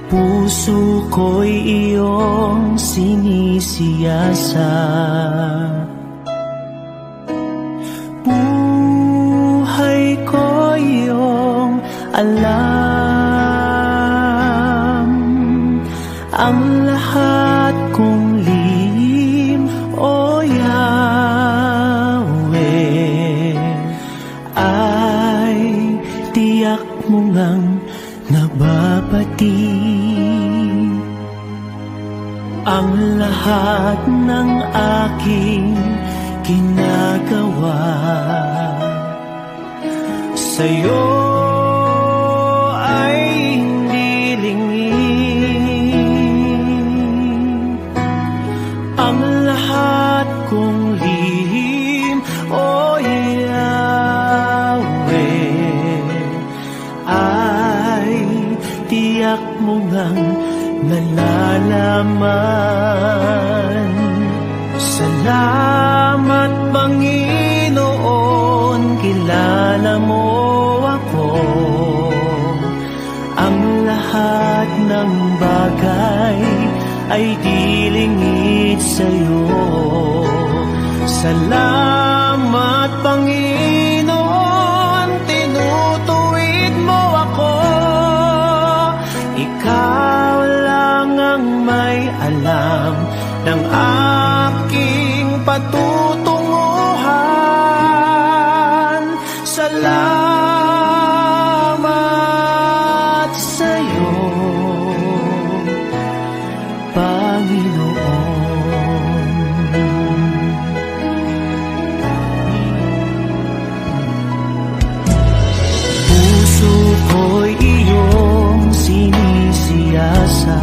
Puso ko'y iyong sinisiyasa, buhay ko iyong alam. Ang lahat kong lihim, O Yahweh, ay tiyak mo ngang nababati. Ang lahat ng aking ginagawa sa'yo ay hindi lingid. Ang lahat kong lihim, O Yahweh, ay tiyak mo ngang nalalaman. Salamat, Panginoon, kilala mo ako. Ang lahat ng bagay ay di lingid sa'yo. Salamat, Panginoon, tinutuwid mo ako. Ikaw lang ang may alam ng aking patutunguhan. Salamat sa'yo, Panginoon. Puso ko'y iyong sinisiyasa,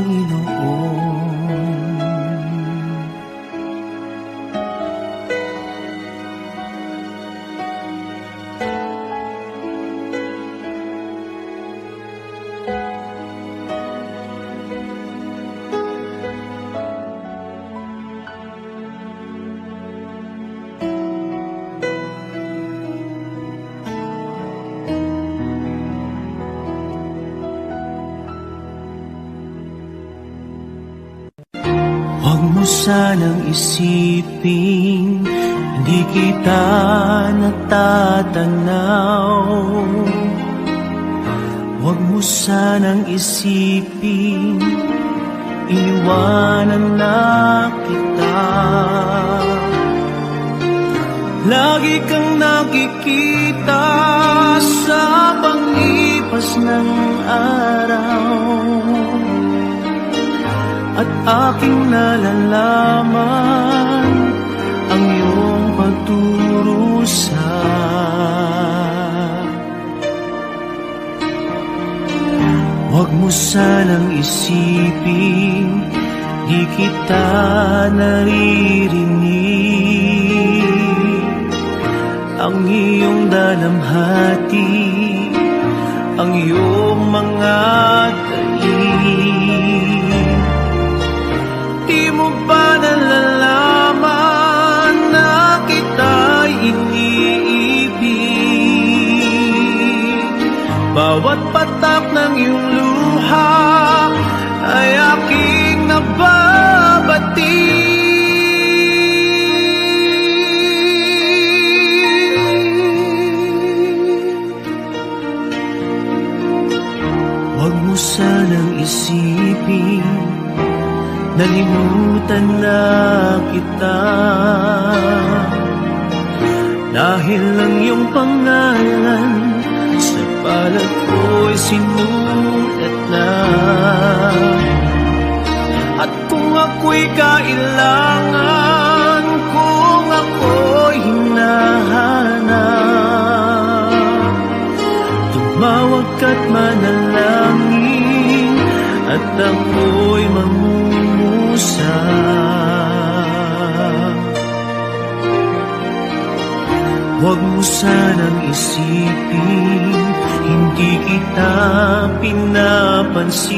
Panginoon. Huwag mo sanang isipin, hindi kita natatanaw. Huwag mo sanang isipin, iniwanan na kita. Lagi kang nakikita sa pangipas ng araw, at aking nalalaman ang iyong pagdurusa. Huwag mo sanang isipin, di kita naririnig. Ang iyong dalamhati, ang iyong mga daig. Di mo ba nalalaman na kita'y iniibig? Bawat patak ng iyong luha ay aking nababati. Huwag mo sanang isipin, nalimutan na kita, dahil ang iyong pangalan sa palad ko'y sinulat na. At kung ako'y kailangan, kung ako'y hinahanap, tumawag ka't manalangin, at ako'y mangungusap. Huwag mo sanang isipin, hindi kita pinapansin.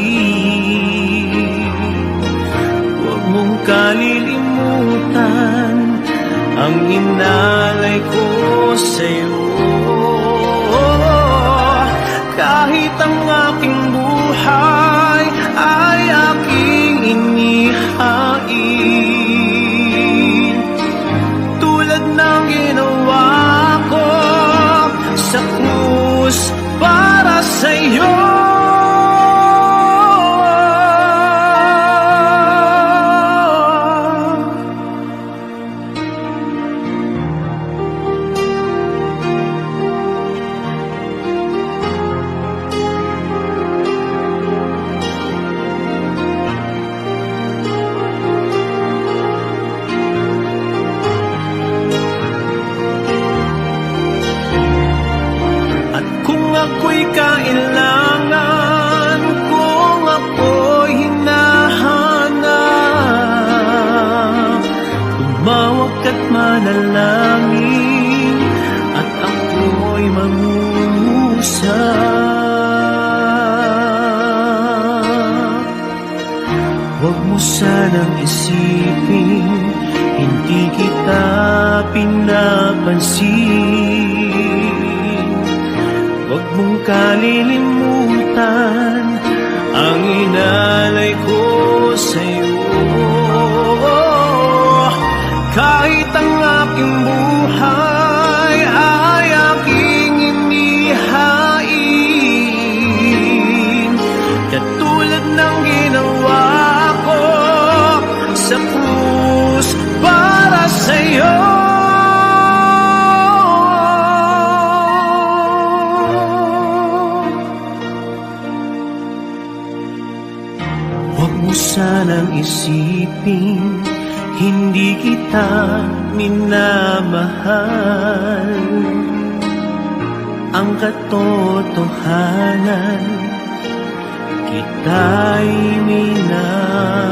Huwag mong kalilimutan ang inalay ko sa'yo. Kahit ang aking buhay ay aking inihain, tulad ng ginawa ko sa krus para sa'yo. Ako'y kailangan, kung ako'y hinahanap, tumawag ka't manalangin, at ako'y mangungusap. Huwag mo sanang isipin, hindi kita pinapansin. Huwag mong kalilimutan ang inalay ko sa'yo. Kahit ang aking buhay ay aking inihain, katulad ng ginawa ko sa krus para sa'yo. Huwag mo sanang isipin, hindi kita minamahal. Ang katotohanan, kita'y minamahal.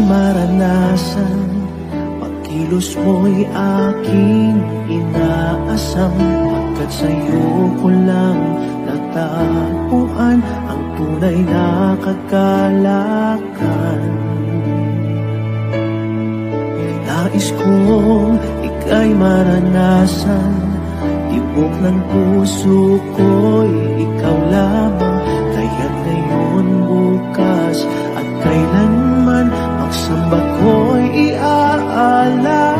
maranasan, pagkilos mo'y aking inaasam, pagkat sa'yo ko lang natagpuan ang tunay na kagalakan. Nais kong ika'y maranasan, tibok ng puso ko'y ikaw lamang. Kaya't ngayon, bukas at kailanman, pagsamba ko'y iaalay.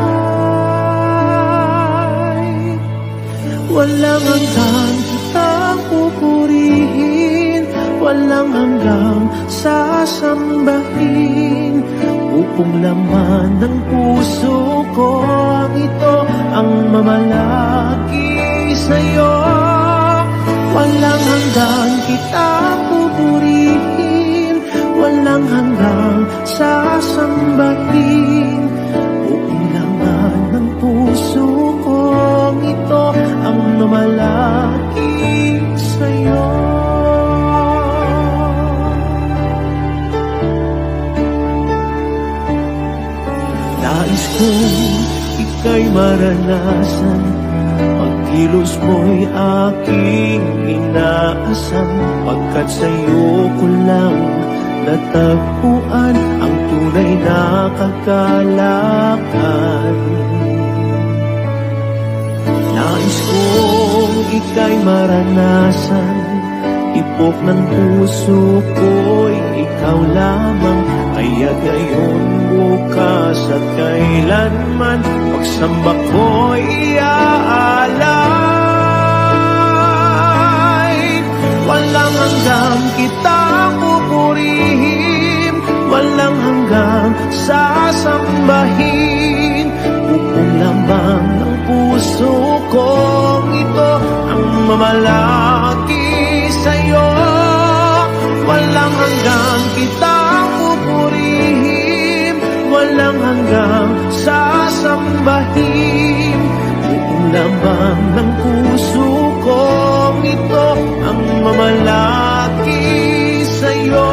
Walang hanggang kitang pupurihin, walang hanggang sasambahin. Buong laman ng puso ko ito ang mamalaki sa'yo. Walang hanggang kitang pupurihin, walang hanggang sasambahin. Buong laman ng puso ko ito ang mamalaki sa'yo. Nais kong ika'y maranasan, pagkilos mo'y aking inaasam, pagkat sa'yo ko lang natagpuan ang tunay na kagalakan. Nais kong ika'y maranasan, tibok ng puso ko'y ikaw lamang. Kaya ngayon, bukas at kailanman, pagsamba ko'y iaalay. Walang hanggang kitang pupurihin, walang hanggang sasambahin. Buong laman ng puso ko ito ang mamalaki sa'yo. Walang hanggang kitang pupurihin, walang hanggang sasambahin. Buong laman ng puso ko ito ang mamalaki sa'yo.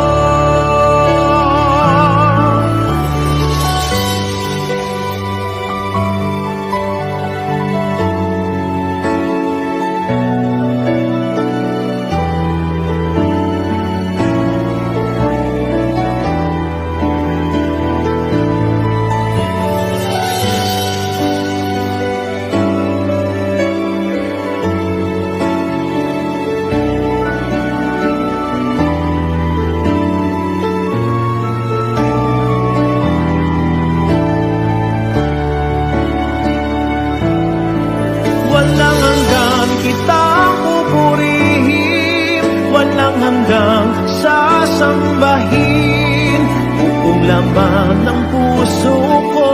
Walang hanggang kitang pupurihin, walang hanggang sasambahin. Buong laman ng puso ko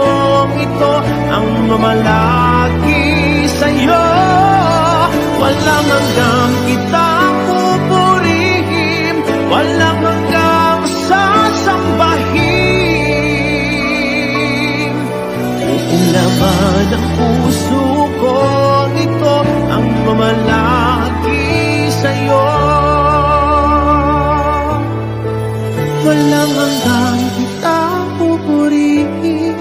ito ang mamalaki sa'yo. Walang hanggang kitang pupurihin, walang hanggang sasambahin. Buong laman ng puso ko ito ang mamalaki sa'yo. Walang hanggang kitang pupurihin,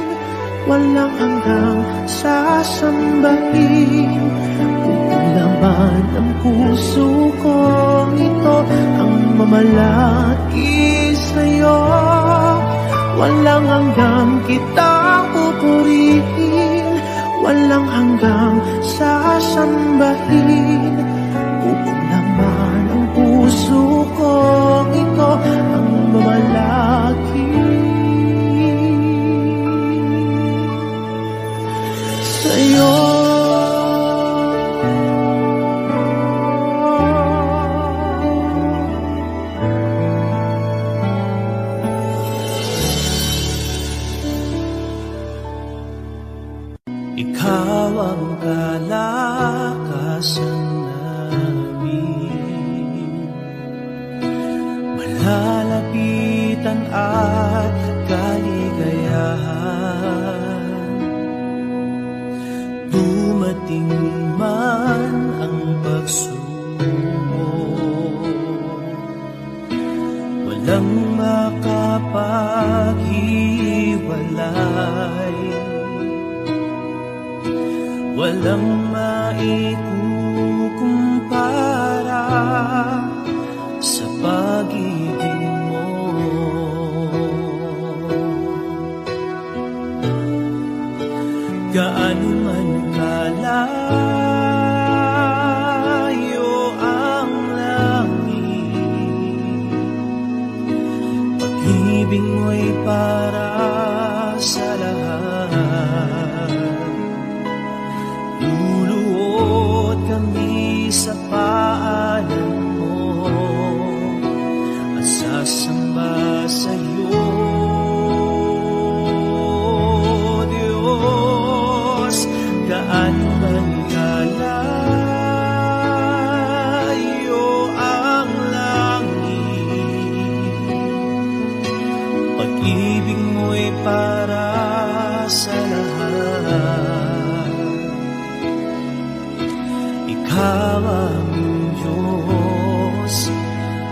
walang hanggang sasambahin. Buong laman ng puso ko ito ang mamalaki sa'yo. Walang hanggang kitang pupurihin, walang hanggang sasambahin. Buong laman ng puso ko ito ang mamalaki sa'yo. Ikaw ang kalakasan namin, malalapitan at kaligayahan. Dumating man ang pagsubok, walang makapaghiwalay walang maikukumpara sa pag-ibig mo. Gaano man kalayo ang langit, pag-ibig mo'y para sa lahat. Luluhod kami sa paanan mo at sasamba sa'yo, Diyos. Gaano man kalayo ang langit, pag-ibig mo'y para sa lahat. Ikaw ang Diyos,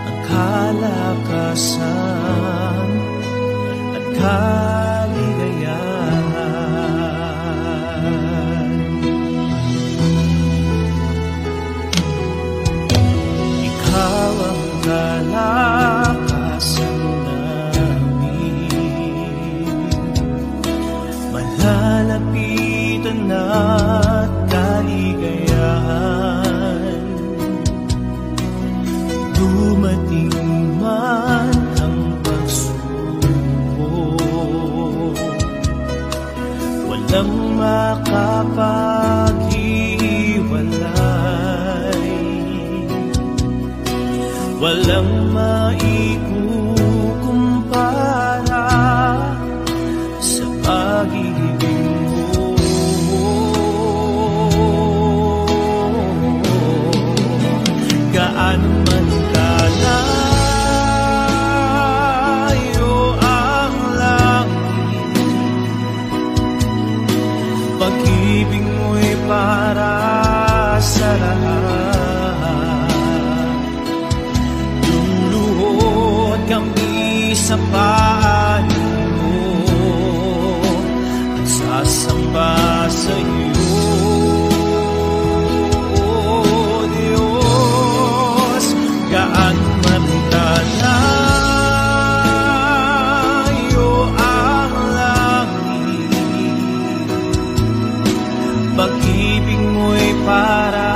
ang kalakasan at kaligayahan. Ikaw ang kalakasan namin, malalapitan at kaligayahan. Dumating man ang pagsubok, walang makapaghiwalay, walang maikukumpara sa pag-ibig mo. Gaano man kalayo ang langit, pag-ibig mo'y para sa lahat. Luluhod kami sa paanan mo at sasamba sa'yo, Diyos. Gaano man kalayo ang langit, pag-ibig mo'y para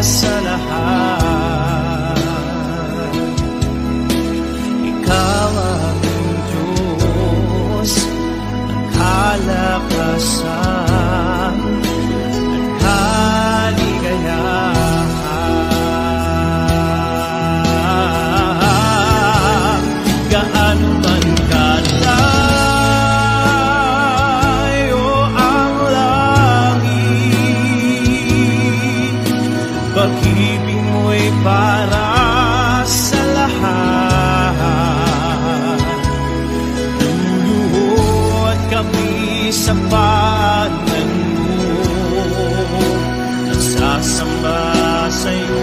sa lahat. Ikaw ang Diyos, ang kalakasan at kaligayahan. Gaano man kalayo ang langit, pag-ibig mo'y para sa lahat. Luluhod kami sa paanan mo at sasamba sa'yo,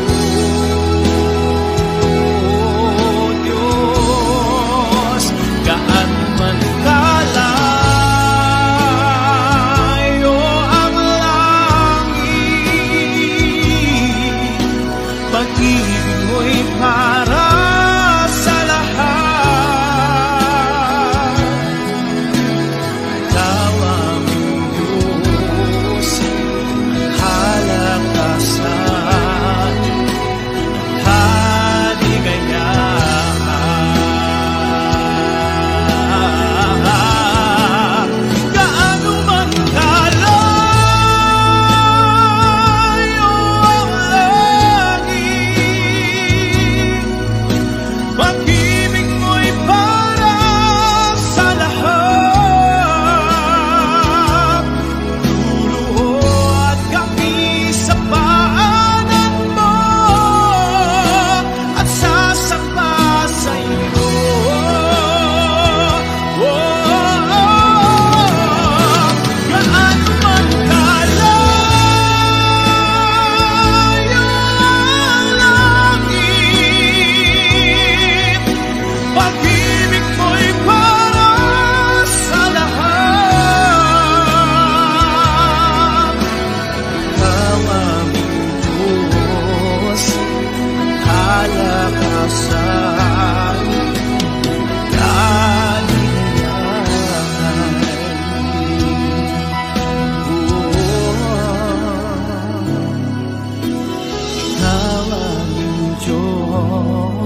Diyos. Gaano man kalayo ang langit, pag-ibig mo'y para sa lahat. Ikaw ang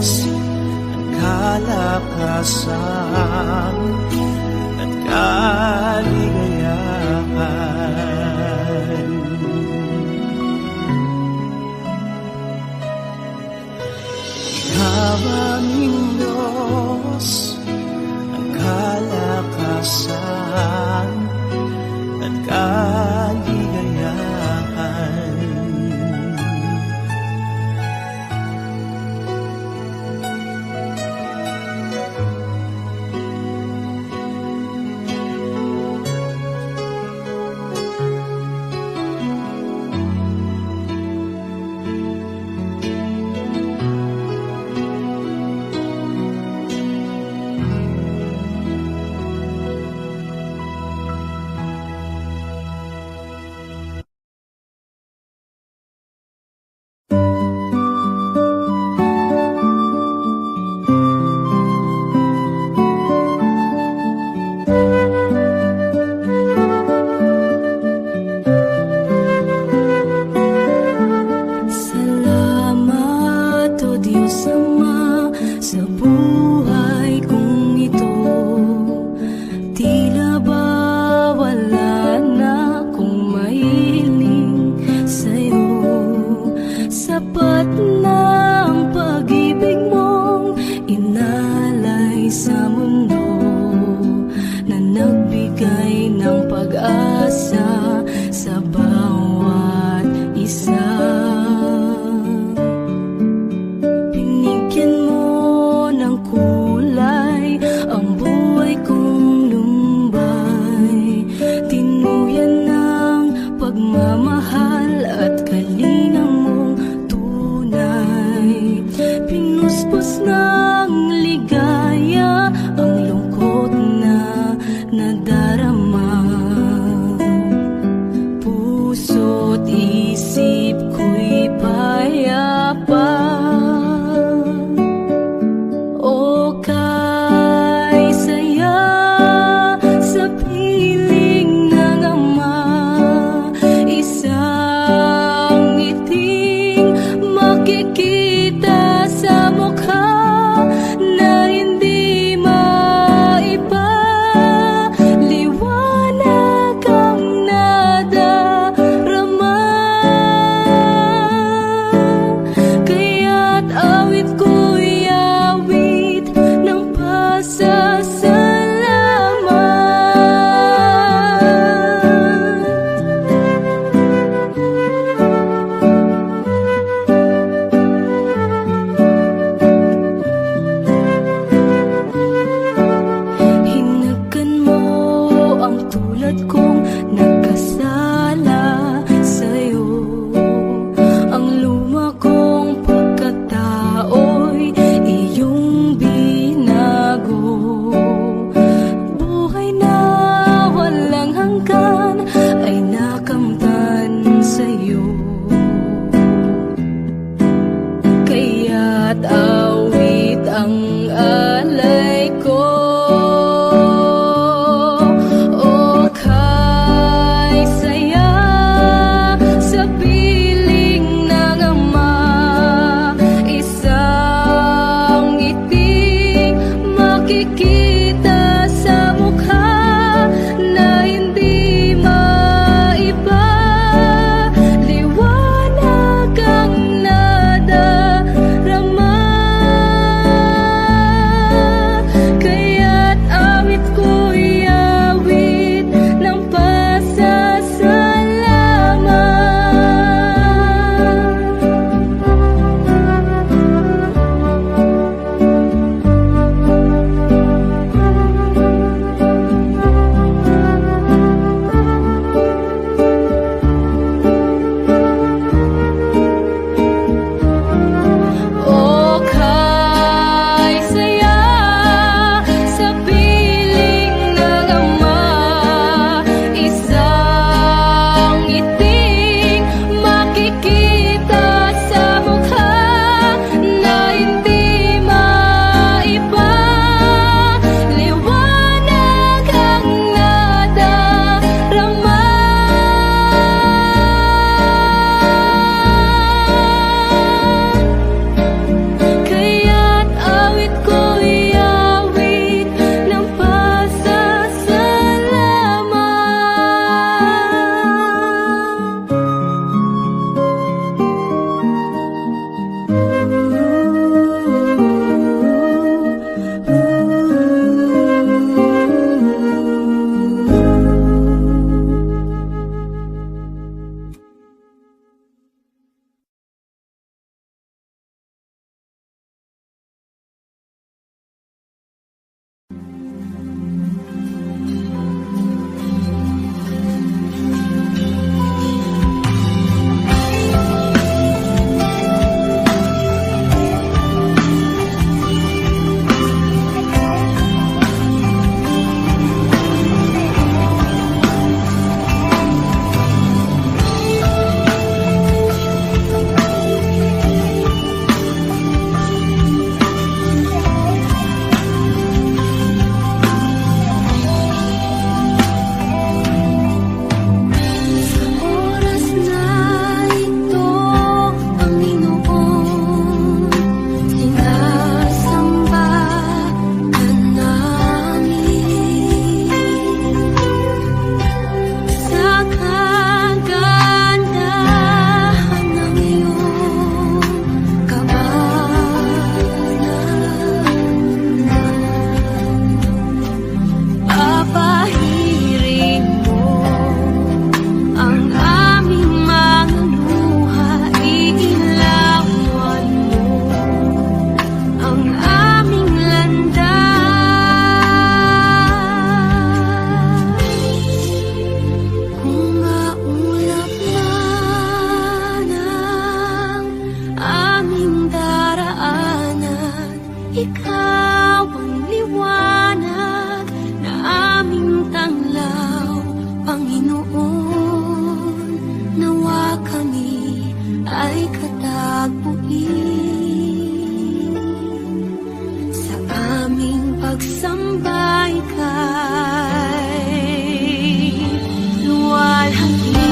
Diyos ang kalakasan at kaligayahan. Ikaw aming Diyos ang kalakasan at kaligayahan. Ikaw ang liwanag na aming tanglaw, Panginoon. Nawa kami ay katagpuin sa aming pagsambay kay luwalhati.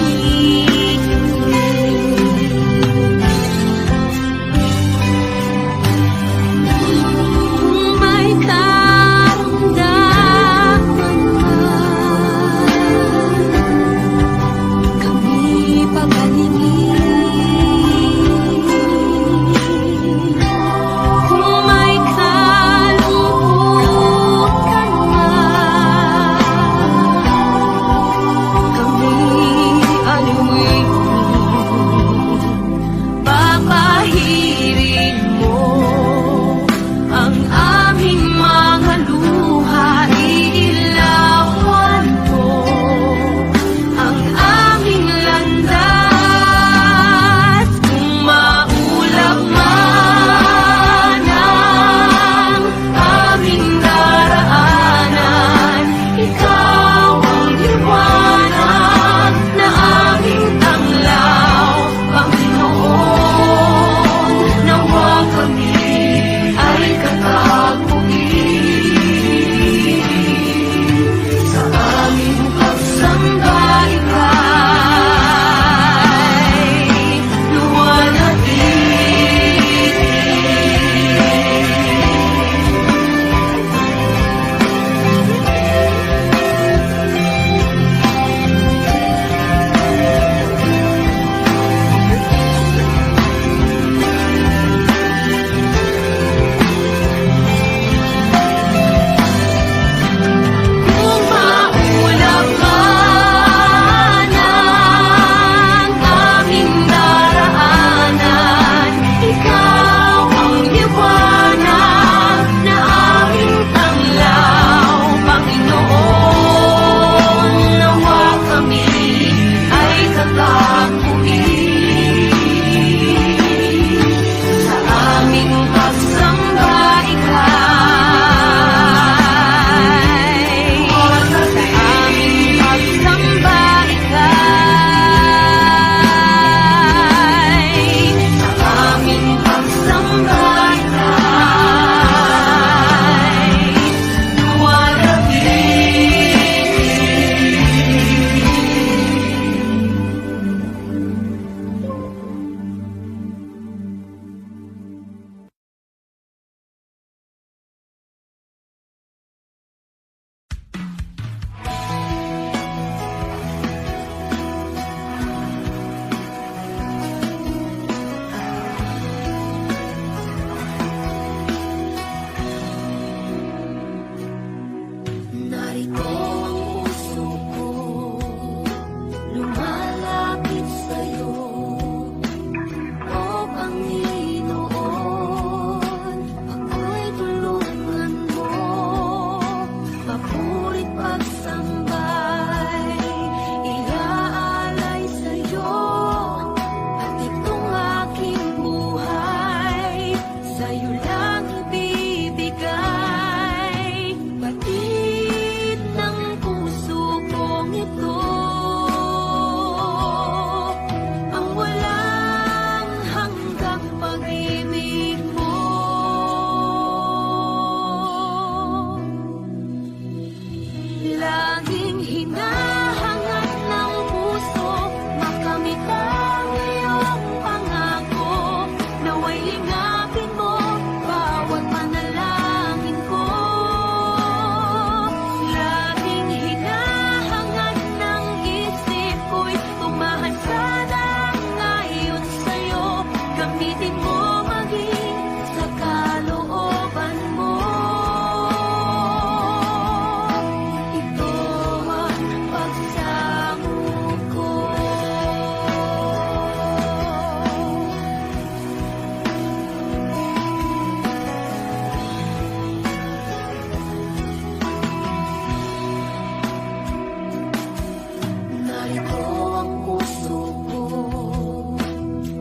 Narito ang puso ko,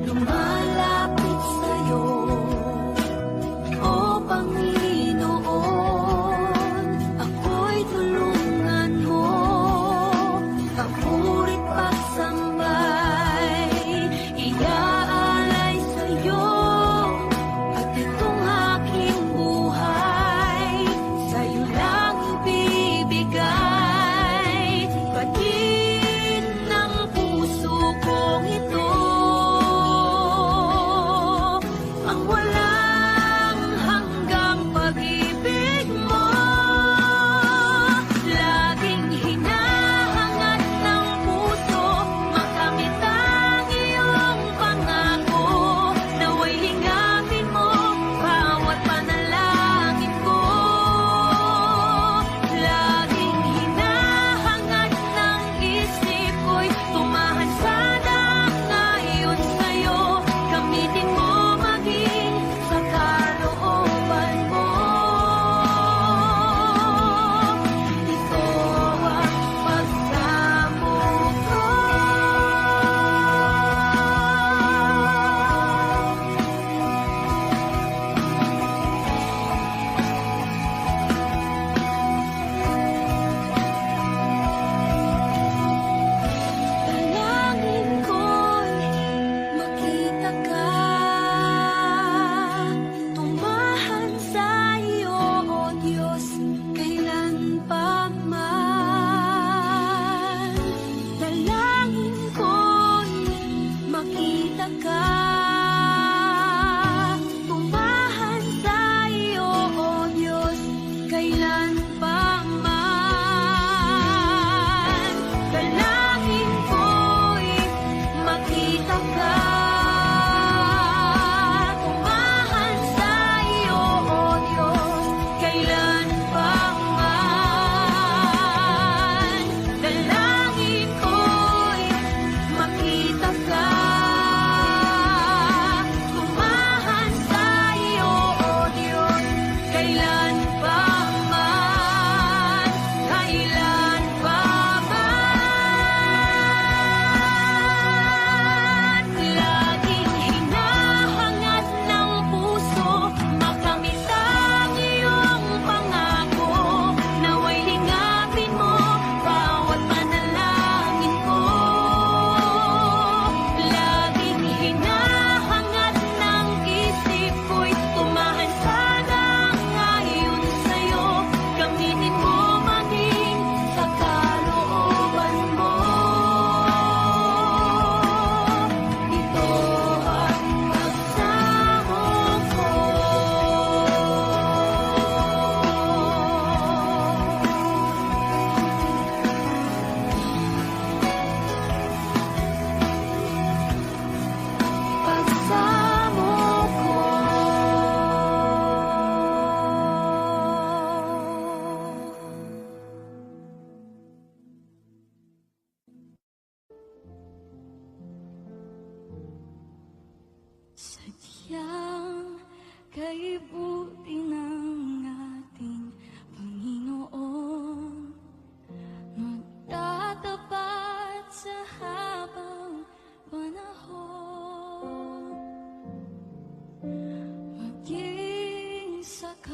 lumalapit sa'yo.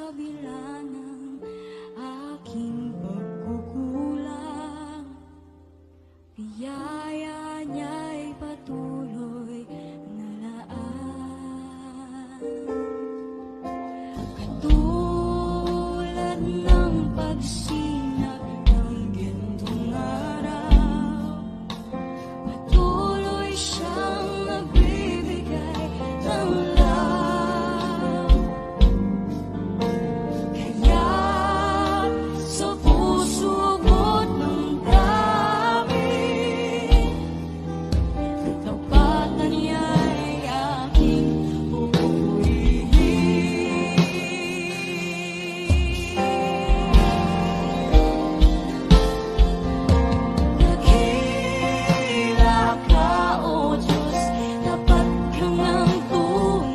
kabila ng aking pagkukulang, biyaya niya'y patuloy na laan. Katulad ng pagsinag ng gintong araw, patuloy siyang nagbibigay ng love. Kaya sa puso ko't damdamin, katapatan niya'y aking pupurihin. Dakila ka, O Diyos, tapat ka ng tunay.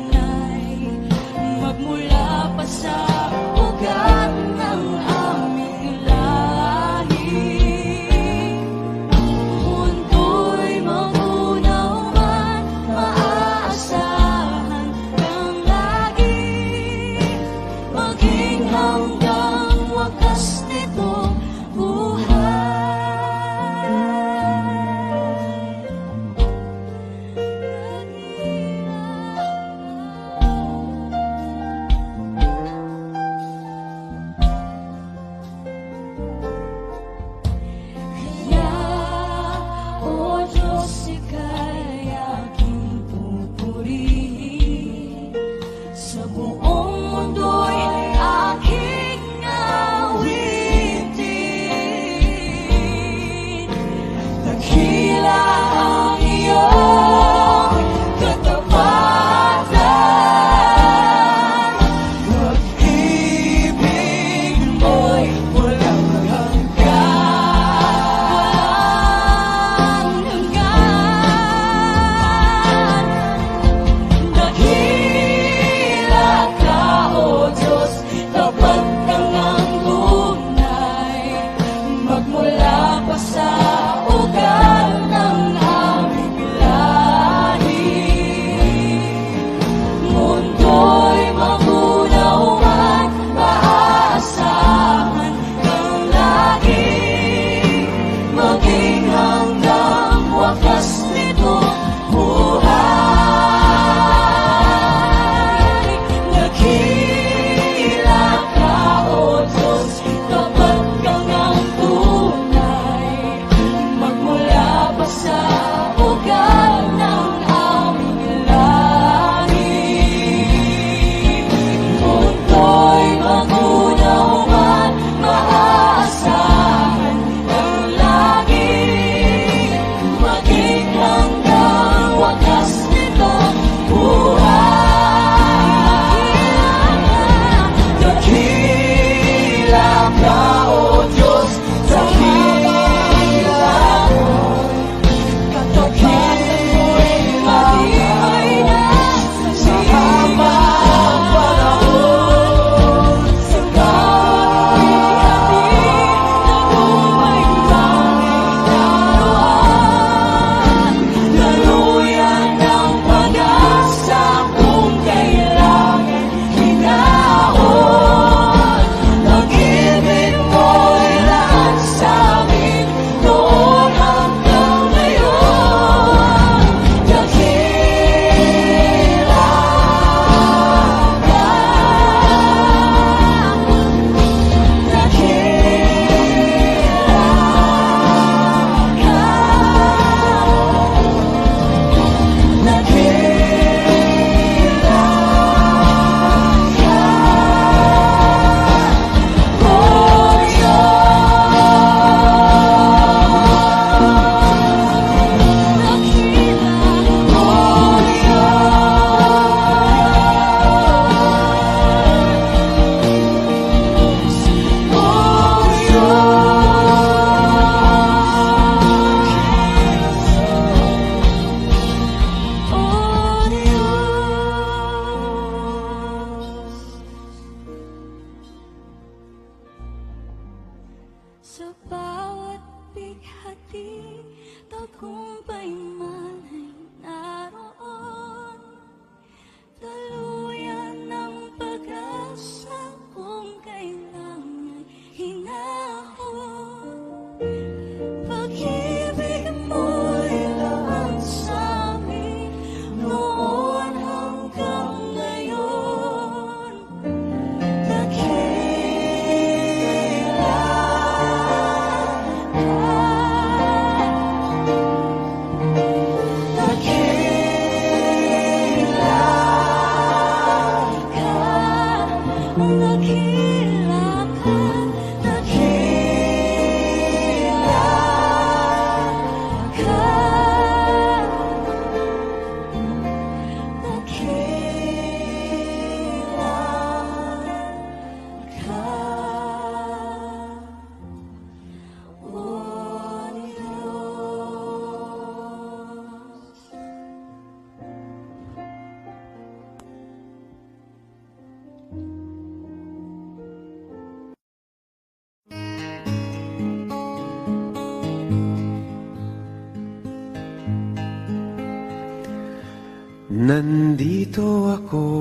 Nandito ako,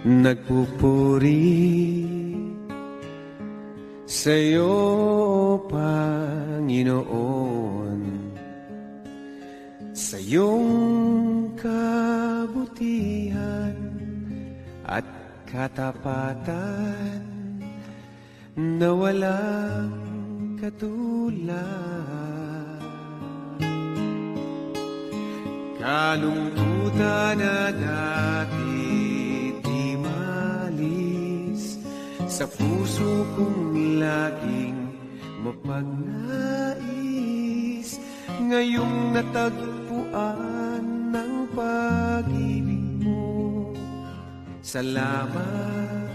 nagpupuri sa'yo, Panginoon, sa iyong kabutihan at katapatan na walang katulad. Kalungkutan na dati di malis sa puso kong laging mapagnais, ngayong natagpuan ng pag-ibig mo. Salamat,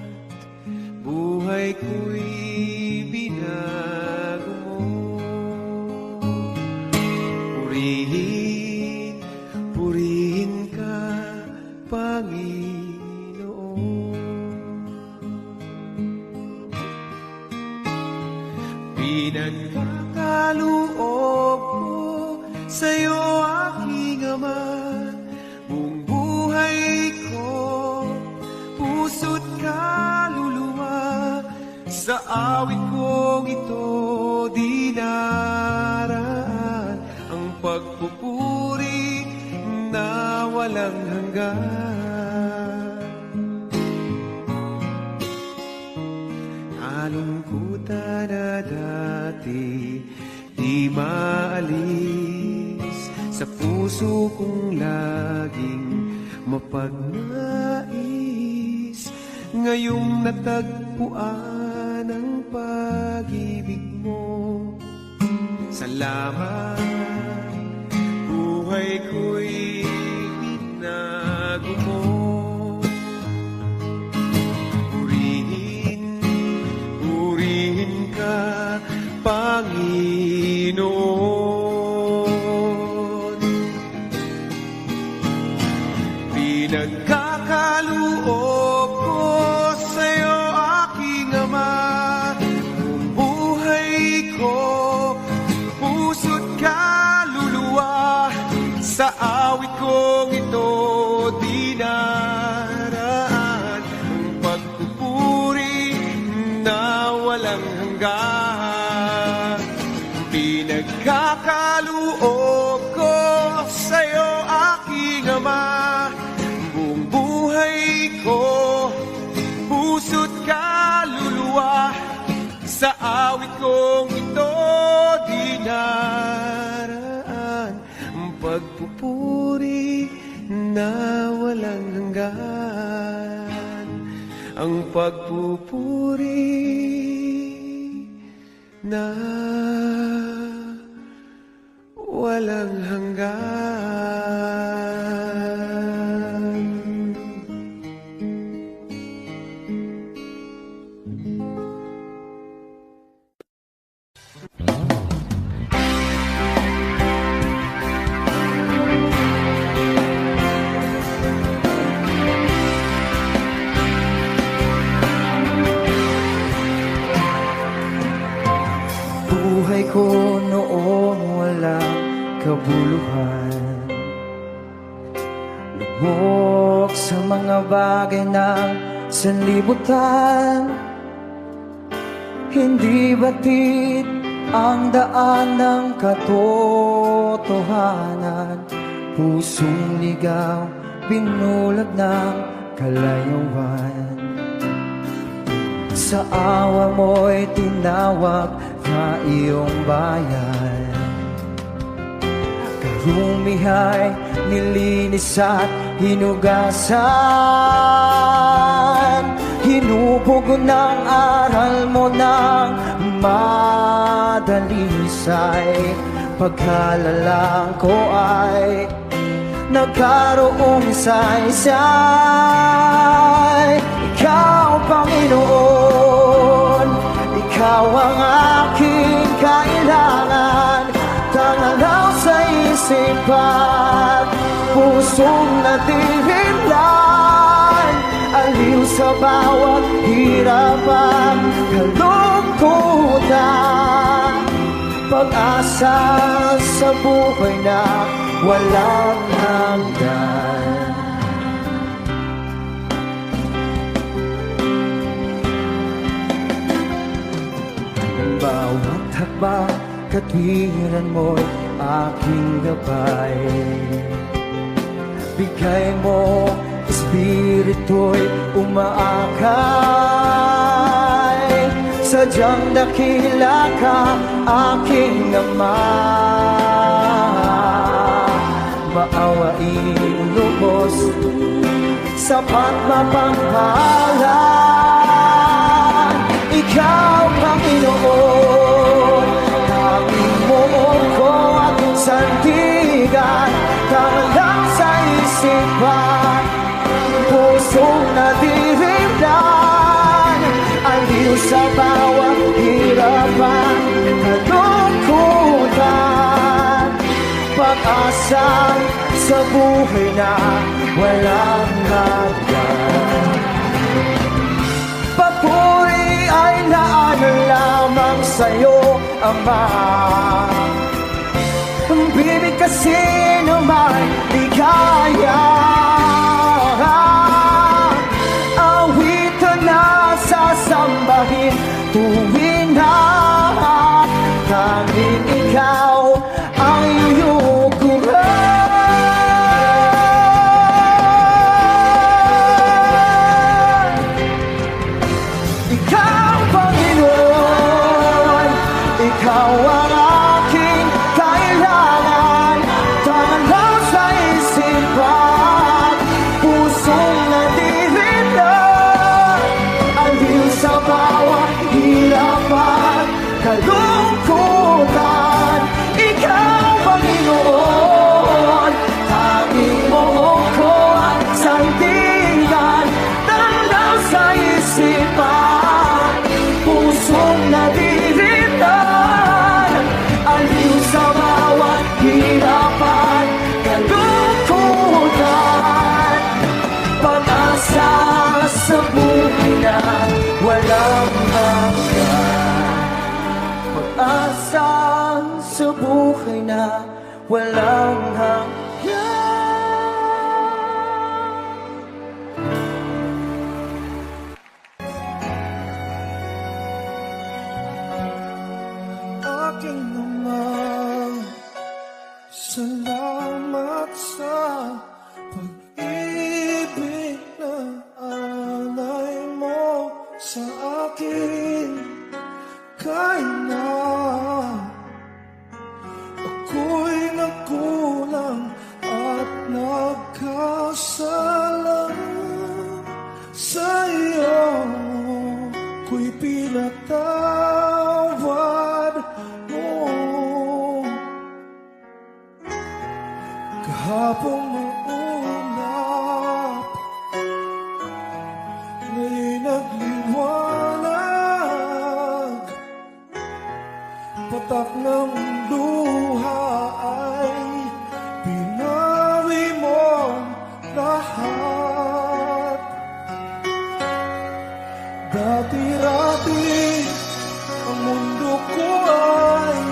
buhay ko'y binago mo. Purihin, purihin ka, Panginoon. Pinagkakaloob ko sa'yo, aking Ama, buong buhay ko, puso't kaluluwa. Sa awit kong ito di naraan ang pagpupuri na walang hanggan. Kalungkutan na dati di maalis sa puso kong laging mapagnais, ngayong natagpuan ang pag-ibig mo. Salamat, buhay ko'y binago mo. Purihin, purihin ka, Panginoon. Pinagkakaloob ko sa'yo, aking Ama, buong buhay ko, puso't kaluluwa. Sa awit kong ito di naraan ang pagpupuri na walang hanggan. Pinagkakaloob ko sa'yo, aking Ama, buong buhay ko, puso't kaluluwa. Sa awit kong ito di naraan ang pagpupuri na walang hanggan. Ang pagpupuri na walang hanggan. Buhay ko noong walang kabuluhan, lubog sa mga bagay ng sanlibutan. Hindi batid ang daan ng katotohanan, pusong ligaw, binulag ng kalayuan. Sa awa mo'y tinawag na iyong bayan, karumihay nilinis at hinugasan. Hinubog ng aral mo ng madalisay, pagkalalang ko ay nagkaroong saysay. Ikaw, Panginoon, ikaw ang aking kailangan. Tangalaw sa isipan, pusong natihilan, aliw sa bawat hirap at kalungkutan. Pag-asa sa buhay na walang hanggan. ba katwiran mo'y aking gabay? Bigay mo, espiritu'y umaakay. Sadyang dakila ka, aking Ama. Maawain lubos, sapat mapanghalan. Ikaw, Panginoon, tanging mo ko at sandigan. Tamalang sa isipan, pusong nadirimlan. Aliw sa bawat hirapan, kalungkutan. Pag-asa sa buhay na walang hanggan. Papuri ay naanan lamang sa'yo, Ama. Ang bibig kasi naman ligaya. Awitan na sasambahin tuwing na tanging ikaw ang iyukuran. Ikaw, Panginoon, ikaw ang aking kailangan. Tangan lang sa isipan, pusong nadirindan. Aliw sa bawat hirapan, kalungkutan. Ikaw, Panginoon, tanging mo ko at sandigan. Tangan lang sa isipan, pusong nadirindan. Aliw sa bawat hirapan, kalungkutan. Pag-asa sa buhay na walang hanggan. Pag-asa sa buhay na walang hanggan. Aking Ama, salamat sa pag-ibig na alay mo sa akin. Kahit na ako'y nagkulang at nagkasala sa iyo, ko'y pinatawad mo. Kahapon maulap, ngayon'y nagliwanag. Patak ng luha ay pinawi mo lahat. Dati-rati ang mundo ko ay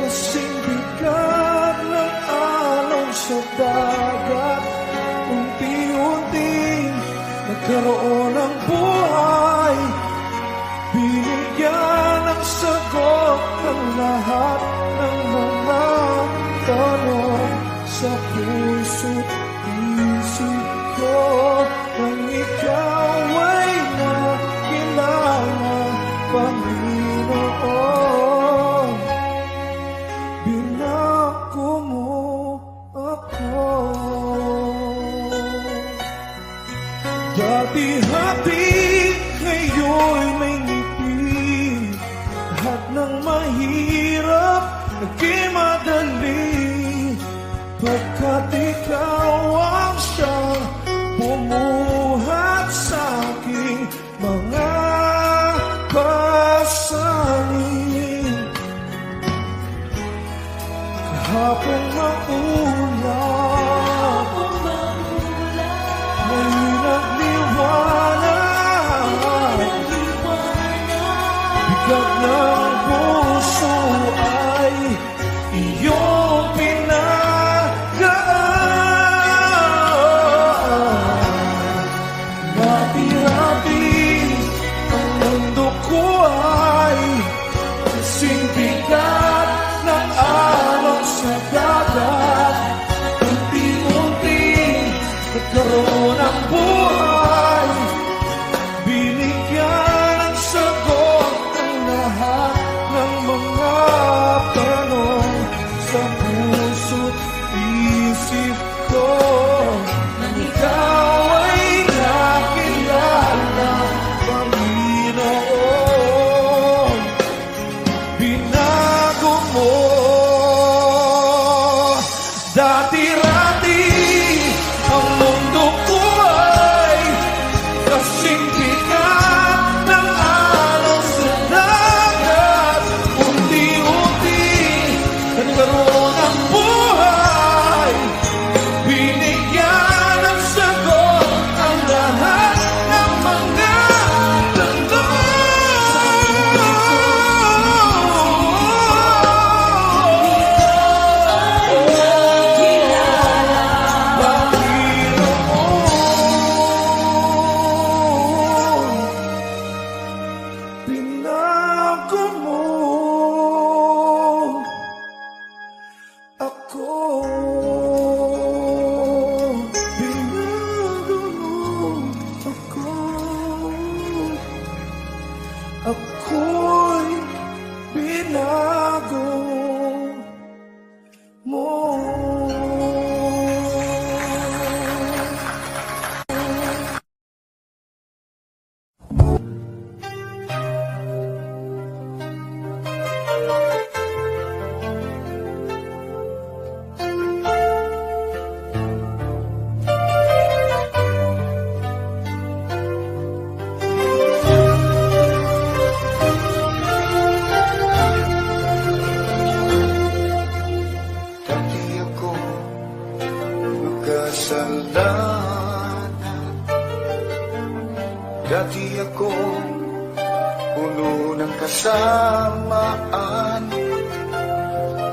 kasing bigat ng alon sa dagat. Unti-unting nagkaroon ng buhay, binigyan ng sagot ng lahat ng mga tanong sa puso't isip ko. Nang ikaw ay nakilala, Panginoon, binako mo ako. Dati happy, ngayon may ngiti. Lahat ng mahirap naging madali, pagkat ikaw ang siyang bumuhat sa aking mga pasanin. Kahapon maulap, ngayon'y nagliwanag. Bigat ng puso ay iyong pinagaan. nagkaroon ng buhay. Binigyan ng sagot ang lahat ng mga tanong sa puso't isip ko. Nang ikaw ay nakilala, Panginoon, binago mo. Dati-rati ang mundo ko ay kasing bigat ng alon sa dagat. Unti-unti nagkaroon ng buhay. Binigyan ng sagot ang lahat ng mga binago mo ako. Binago mo ako. Ako'y binago mo. Dati ako makasalanan. Dati ako puno ng kasamaan.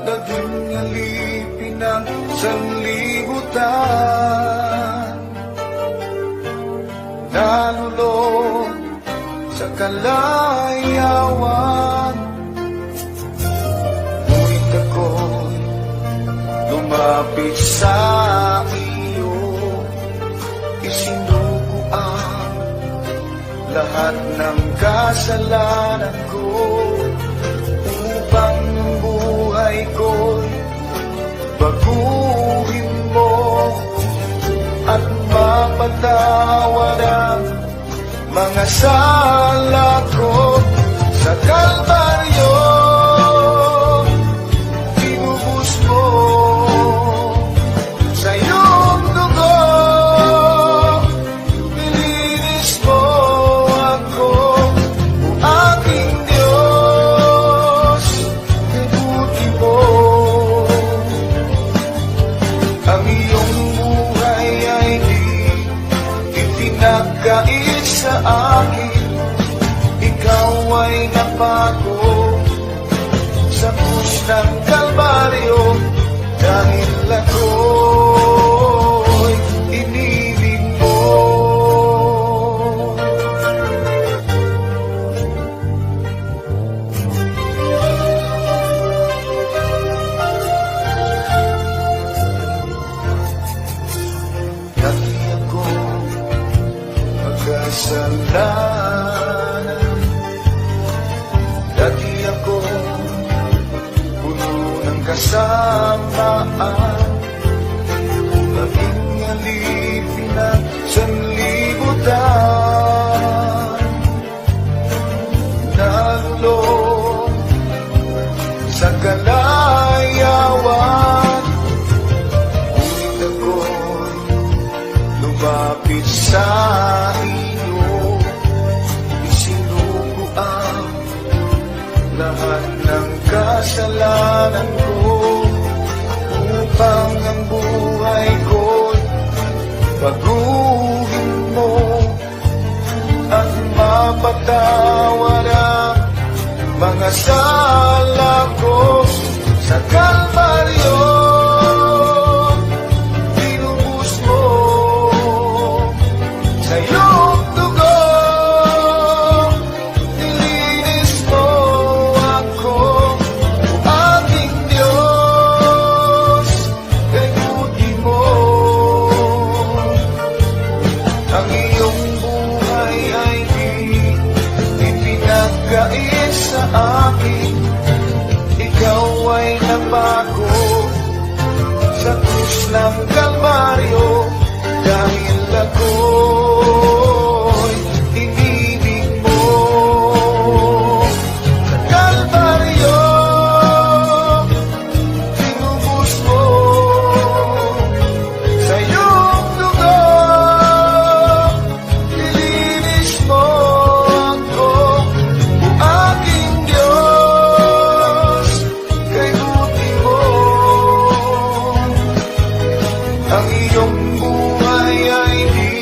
Naging alipin ng sanlibutan. Nalulong sa kalayawan. Ngunit ako'y lumapit sa iyo. Isinuko ang lahat ng kasalanan ko, upang ang buhay ko'y baguhin mo at mapatawad ang mga sala ko. Sa Kalbaryo tinubos mo sa iyong dugo. Nilinis mo ako, o aking Diyos. Ibuti mo ang iyong buhay ay di itinagkait sa akin. Ikaw ay napako sa krus ng Kalbaryo, dahil ako'y inilig mo. Dati ako magkasalanan. Dati ako puno ng kasamaan. Naging alipin ng sanlibutan. Nalulong sa kalayawan. Ngunit ako'y lumapit sa iyo. Isinuko ang lahat ng kasalanan ko, upang ang buhay ko'y baguhin mo at mapatawad ang mga sala ko. Sa Kalbaryo tinubos mo sa iyong dugo. Nilinis mo ako, o aking Diyos. Ibuti mo pinagkait sa akin. Ikaw ay napako sa krus ng Kalbaryo, dahil ako'y inibig mo. Sa Kalbaryo, tinubos mo sa iyong dugo, nilinis mo ako, o aking Diyos, kay buti mo. Ang iyong buhay ay di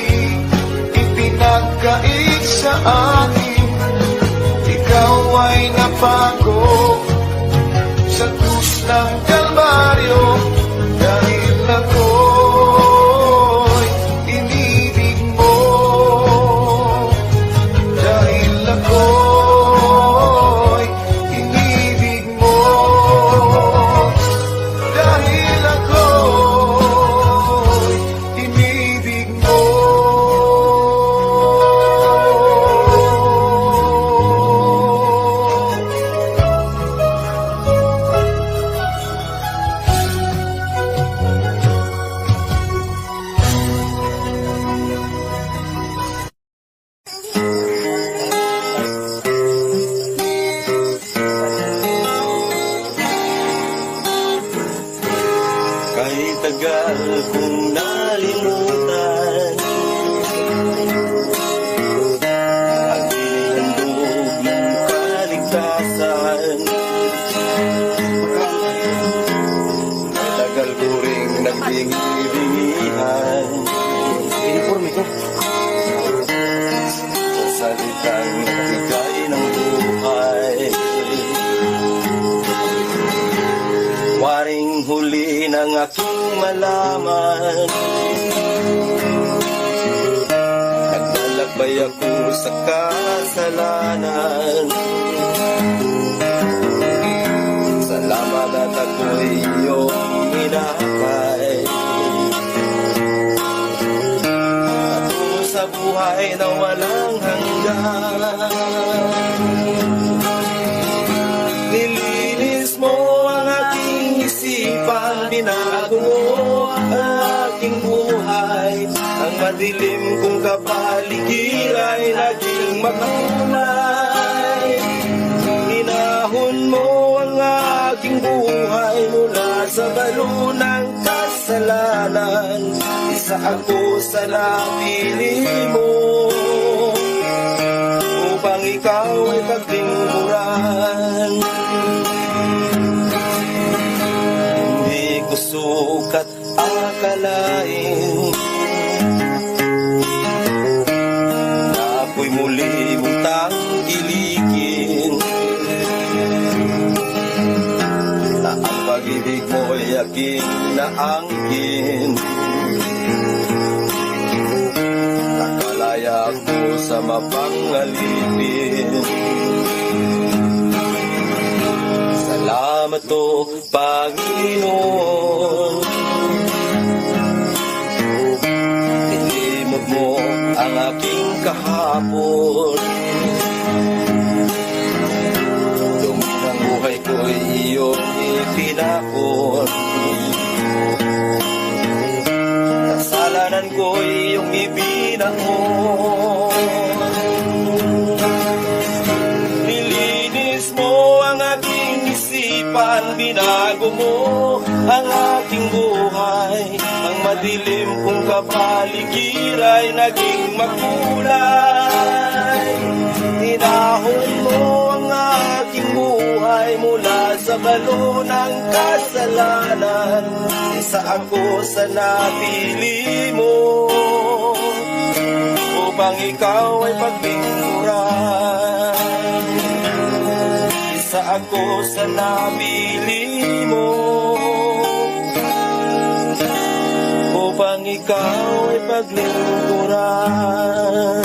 ipinagkait sa akin. Ikaw ay napako sa krus ng Kalbaryo, dahil ako'y inibig mo. Dahil ako'y inibig mo. Dahil ako'y inibig mo. Kahit tagal kong nalimutan ang inihandog ng kaligtasan, tagal ko ring nagbingi-bingihan sa salitang nagbigay ng buhay. Waring huli ng aking malaman, naglalakbay ako sa kasalanan. Salamat at ako'y iyong inakay. Ako sa buhay na walang hanggan, nilinis mo ang aking isipan, binago mo ang aking buhay. Ang madilim kong kapaligiran ay naging makulay. Hinahon mo ang aking buhay mula sa balo ng kasalanan. Isa ako sa napili mo upang ikaw ay paglingkuran. Hindi ko sukat akalain na ako'y muli mong tangkilikin, na ang pag-ibig mo'y aking naangkin. Nakalaya ako sa mapangalipin. Salamat o Panginoon, nilimot mo ang aking kahapon. Dumi ng buhay ko'y iyong ipinakon. Kasalanan ko'y iyong ibinangon. Nilinis mo ang aking isipan, binago mo ang aking buhay. Ang madilim kong kapaligiran ay naging makulay. Hinahon mo ang aking buhay mula sa balo ng kasalanan. Isa ako sa napili mo upang ikaw ay paglingkuran. Isa ako sa napili mo upang ikaw ay paglingkuran.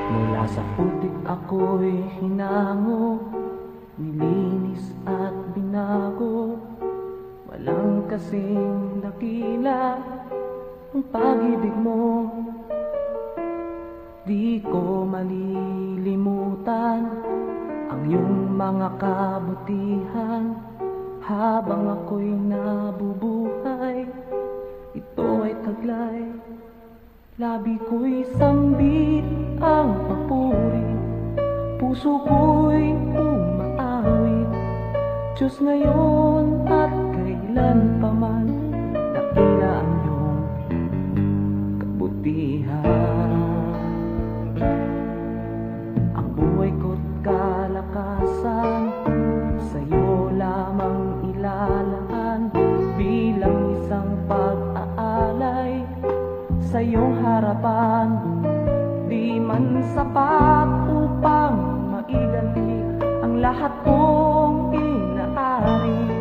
Mula sa putik ako pag-ibig mo. Di ko malilimutan ang iyong mga kabutihan. Habang ako'y nabubuhay, ito ay taglay. Labi ko'y sambit ang papuri, puso ko'y umaawit. Diyos ngayon at kailan pa man, dakila ang iyong kabutihan. Ang buhay ko't kalakasan, sa'yo lamang ilalaan. Bilang isang pag-aalay sa iyong harapan, di man sapat upang maiganti ang lahat kong inaari.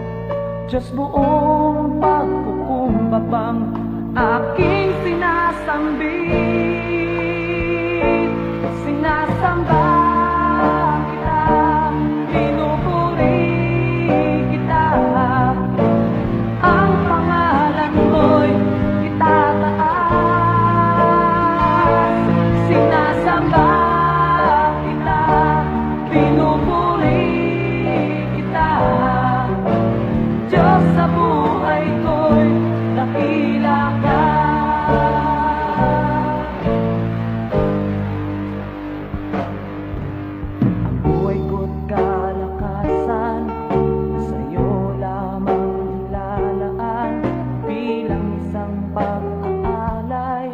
Diyos, buong pagkukumbabang aking sinasambit. Sinasamba kita, pinupuri kita. Ang pangalan mo'y itataas. Sinasamba kita, pinupuri kita. Diyos, sa buhay ko'y dakila ka. Ang buhay ko't kalakasan, sa'yo lamang ilalaan. Bilang isang pag-aalay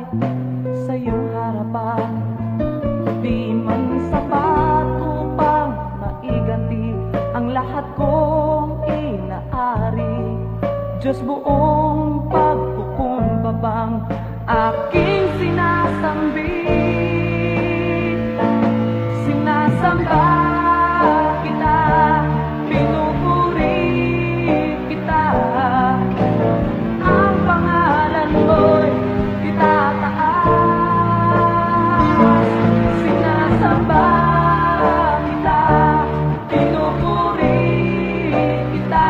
sa iyong harapan, di man sapat upang maiganti ang lahat kong inaari. Diyos, buong pagkukumbabang aking sinasambit. Sinasamba kita, pinupuri kita. Ang pangalan mo'y itataas. Sinasamba kita, pinupuri kita.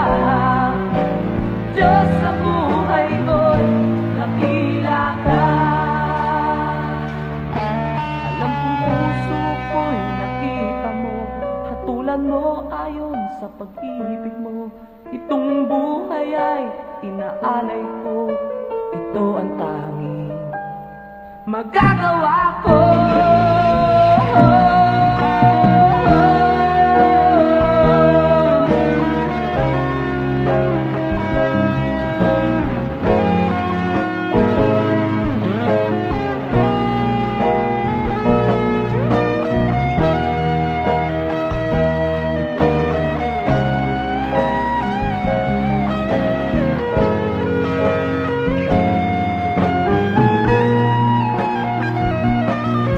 Diyos, sa buhay ko'y dakila ka. Alam kong puso ko'y nakita mo, hatulan mo ayon sa pag-ibig mo. Itong buhay ay inaalay ko, ito ang tanging magagawa ko.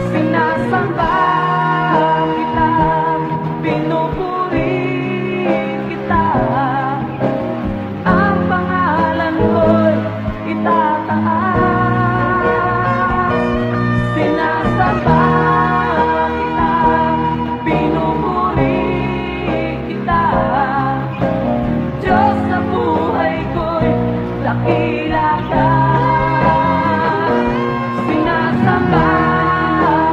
Sinasamba kita, pinupuri kita. Ang pangalan mo'y itataas. Sinasamba kita, pinupuri kita. Diyos, sa buhay ko'y dakila ka. Sinasamba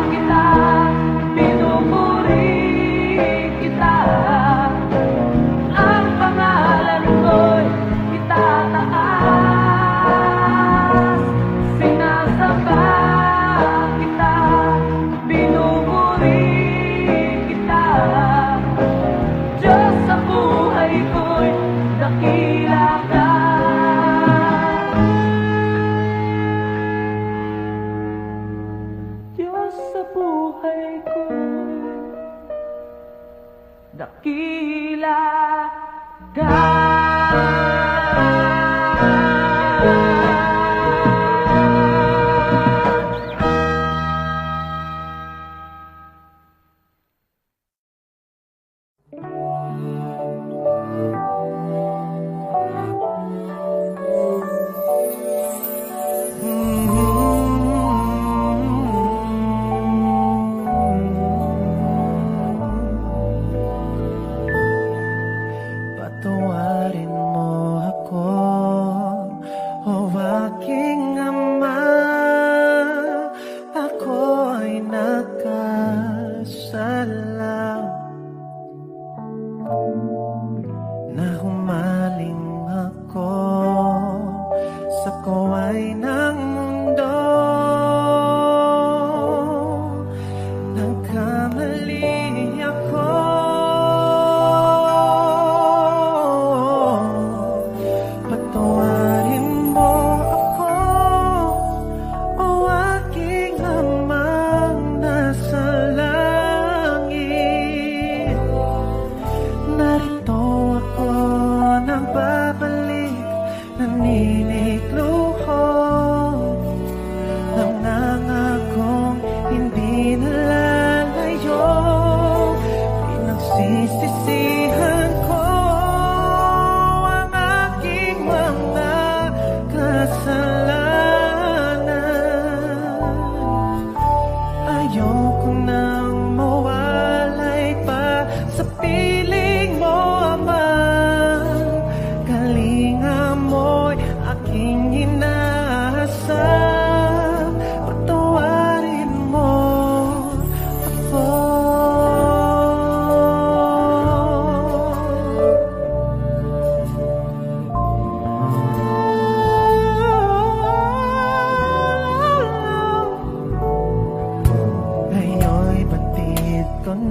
kita, pinupuri kita. Ang pangalan mo'y itataas. Sinasamba kita, pinupuri kita. Diyos, sa buhay ko'y dakila ka. Diyos, sa buhay ko'y dakila ka.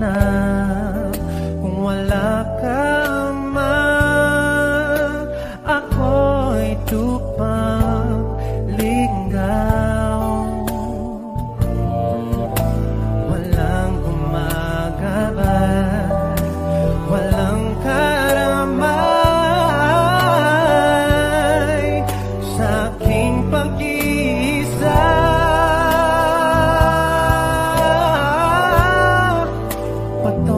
na kung wala ka man. Ako'y tupang ligaw, walang gumagabay, walang karamay sa aking pag-iisa. Pagtapos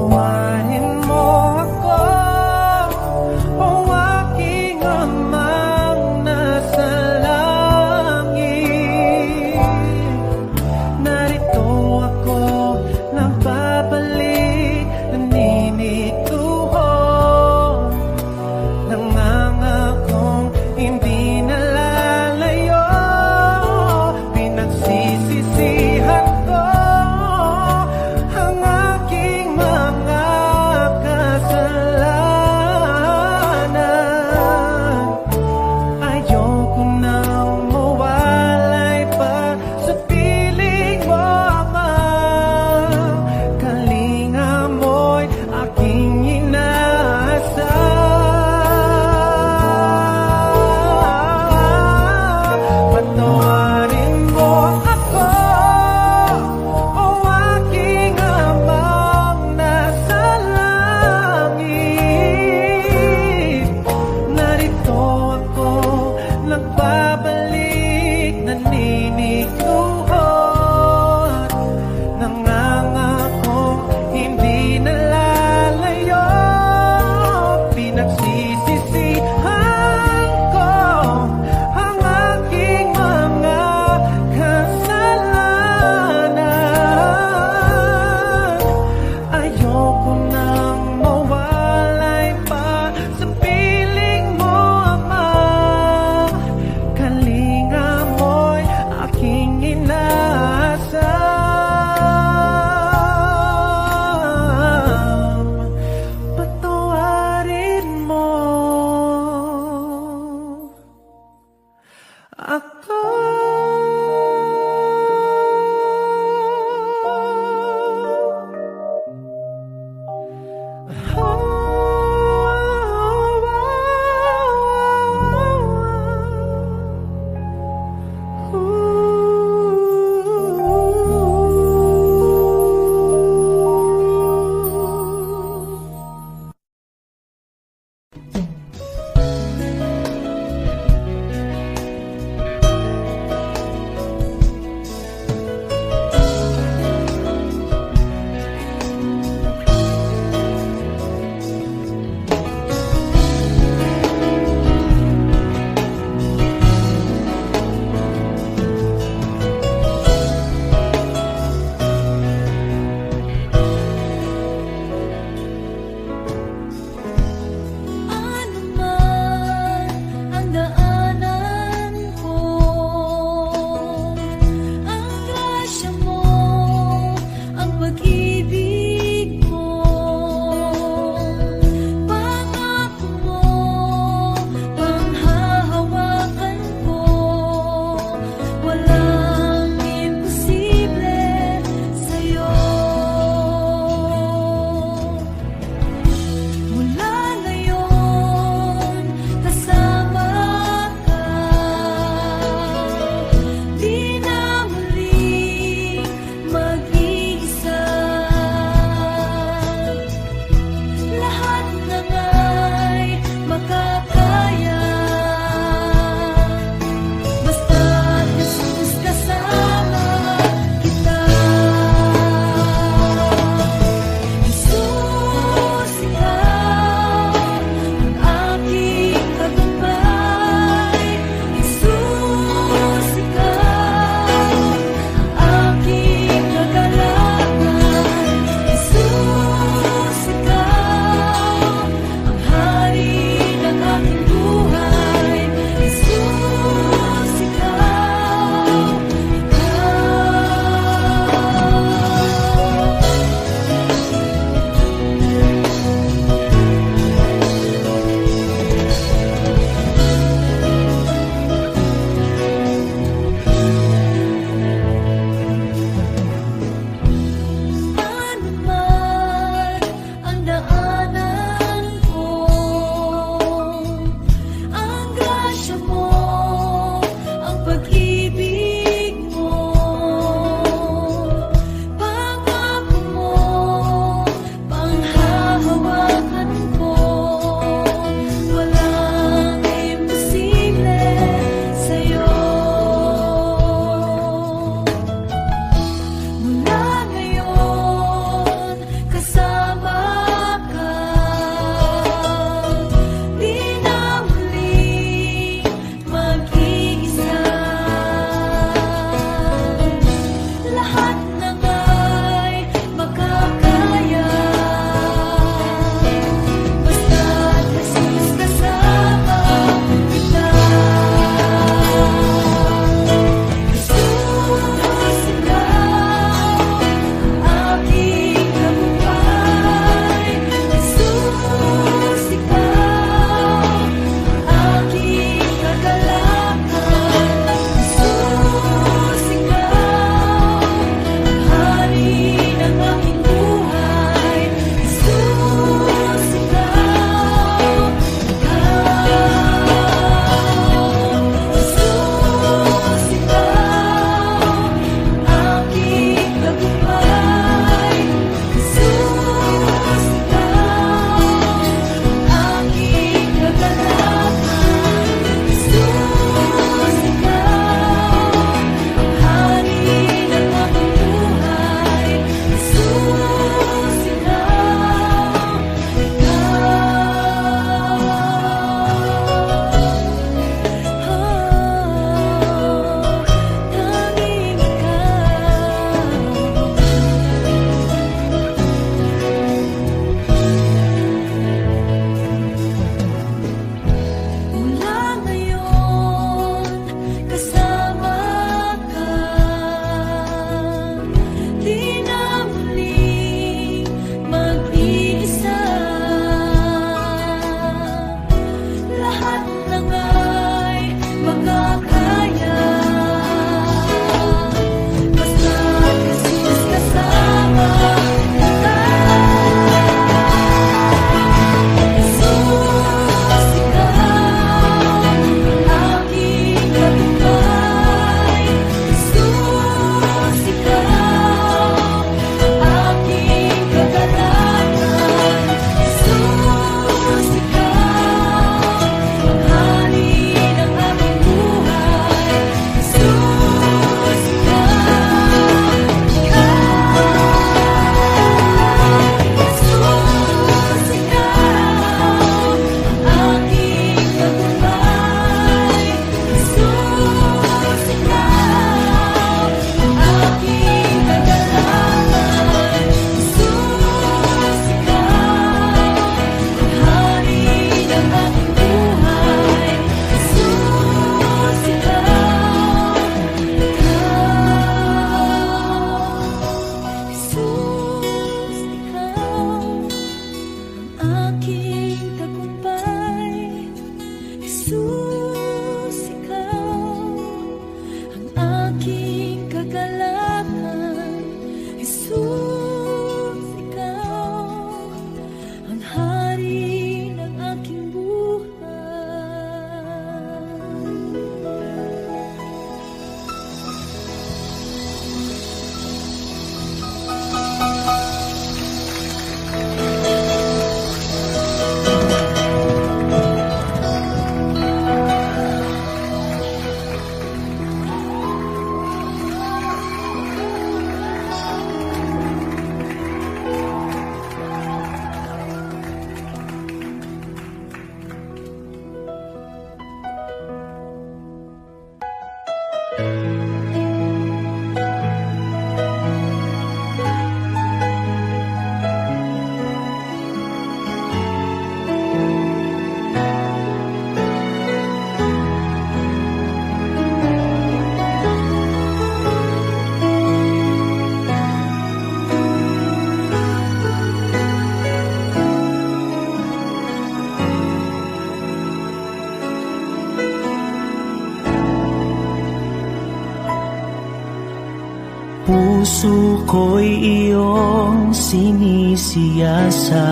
puso ko'y iyong sinisiyasat.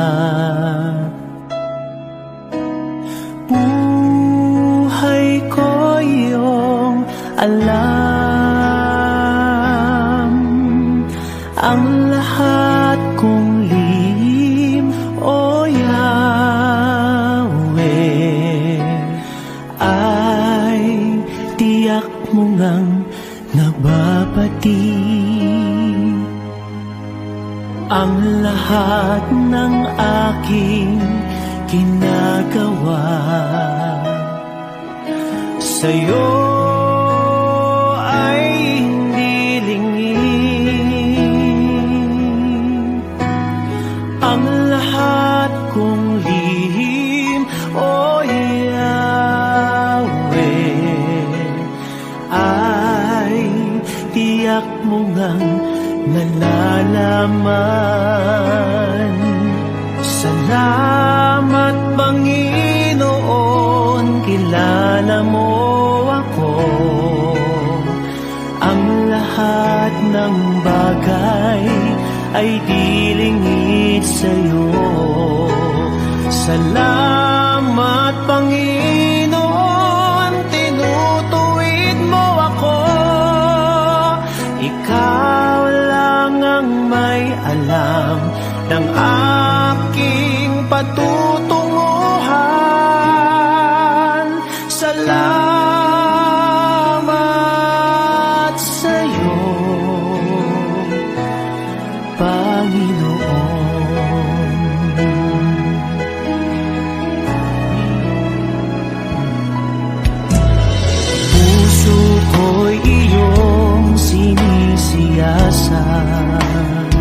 Buhay ko iyong alam, ang lahat kong lihim, O Yahweh, ay tiyak mo ngang nababati. Ang lahat ng aking ginagawa sa'yo ay hindi lingid. Ang lahat kong lihim, O Yahweh, ay tiyak mo ngang nalalaman. Salamat, Panginoon, kilala mo ako. Ang lahat ng bagay ay di lingid sa'yo. Salamat, Panginoon, tinutuwid mo ako. Ikaw lang ang may alam ng aking patutunguhan. Salamat sa'yo, Panginoon. Puso ko'y iyong sinisiyasat.